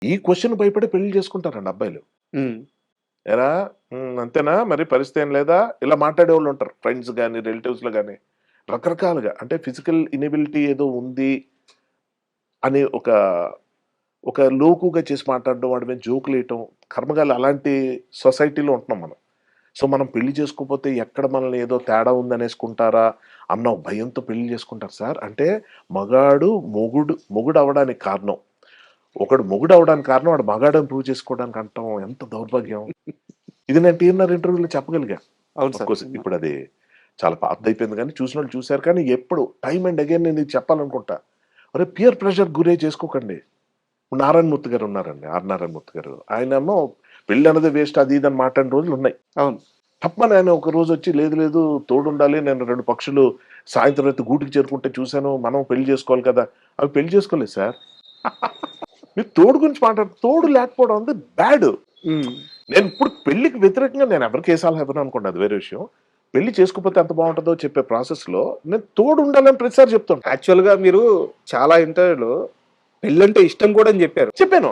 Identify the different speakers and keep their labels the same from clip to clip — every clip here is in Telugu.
Speaker 1: ఈ క్వెషన్ భయపడి పెళ్లి చేసుకుంటారండి అబ్బాయిలు.
Speaker 2: హ్మ్.
Speaker 1: "ఏరా అంతేనా మరి పరిస్థితి ఏం లేదా?" ఇలా మాట్లాడేవాళ్ళు ఉంటారు. ఫ్రెండ్స్ గాని, రిలేటివ్స్‌లో గాని రకరకాలుగా. అంటే ఫిజికల్ ఇనబిలిటీ ఏదో ఉంది అని ఒక లోకుగా చేసి మాట్లాడడం, వాడి మీద జోకులేయటం, కర్మగాలి అలాంటి సొసైటీలో ఉంటున్నాం మనం. సో, మనం పెళ్లి చేసుకోపోతే ఎక్కడ మనల్ని ఏదో తేడా ఉందనేసుకుంటారా అన్న ఒక భయంతో పెళ్లి చేసుకుంటారు సార్. అంటే మగాడు మొగుడవ్వడానికి కారణం. ఒకడు మొగుడవ్వడానికి కారణం వాడు మగాడని ప్రూవ్ చేసుకోవడానికి అంటాం ఎంత దౌర్భాగ్యం. ఇది నేను టీఎన్ఆర్ ఇంటర్వ్యూలో చెప్పగలిగా.
Speaker 2: అవును సార్.
Speaker 1: ఆఫ్‌కోర్స్ ఇప్పుడది చాలా పాతదయిపోయింది గానీ, చూసినోళ్ళు చూసారు. కానీ ఎప్పుడు టైమ్ అండ్ అగైన్ నేను ఇది చెప్పాలనుకుంటా. అరే! పియర్ ప్రెషర్‌కి గురై చేసుకోకండి. నారాయణమూర్తి గారు ఉన్నారండి. ఆర్. నారాయణమూర్తి గారు. ఆయనేమో పెళ్లన్నదే వేస్ట్ అది ఇది అని మాట్లాడిన రోజులున్నాయి.
Speaker 2: అవును.
Speaker 1: టప్పని ఆయన ఒక రోజొచ్చి లేదు లేదు తోడుండాలి. నేను 2 పక్షులు సాయంత్రం అయితే గూటికి చేరుకుంటే చూసాను. మనం పెళ్లి చేసుకోవాలి కదా! అవి పెళ్లి చేసుకోలేదు సార్. మీరు తోడు గురించి తోడు లేకపోవడం అనేది బ్యాడ్.
Speaker 2: హ్మ్.
Speaker 1: నేనిప్పుడు పెళ్ళికి వ్యతిరేకంగా నేను ఎవరికీ ఏ సలహా ఇవ్వననుకోండి అది వేరే విషయం. పెళ్లి చేసుకోకపోతే ఎంత బావుంటదో చెప్పే ప్రాసెస్‌లో నేను తోడుండాలని ప్రతిసారి చెప్తుంటా.
Speaker 2: యాక్చువల్‌గా మీరు చాలా ఇంటర్వ్యూలో పెళ్ళంటే ఇష్టం కూడా అని చెప్పారు.
Speaker 1: చెప్పాను.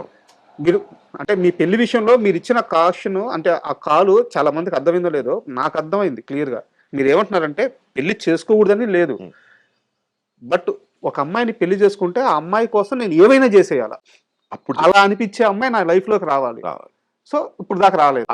Speaker 2: మీరు అంటే మీ పెళ్లి విషయంలో మీరిచ్చిన కాషన్ అంటే ఆ కాలు చాలా మందికి అర్థమైందో లేదో నాకు అర్థమైంది క్లియర్‌గా. మీరేమంటున్నారంటే పెళ్లి చేసుకోకూడదని లేదు.
Speaker 1: హ్మ్.
Speaker 2: బట్ ఒక అమ్మాయిని పెళ్లి చేసుకుంటే ఆ అమ్మాయి కోసం నేను ఏమైనా చేసేయాల.
Speaker 1: అప్పుడు
Speaker 2: అలా అనిపించే అమ్మాయి నా లైఫ్‌లోకి రావాలి.
Speaker 1: రావాలి.
Speaker 2: సో, ఇప్పుడు దాకా రాలేదు.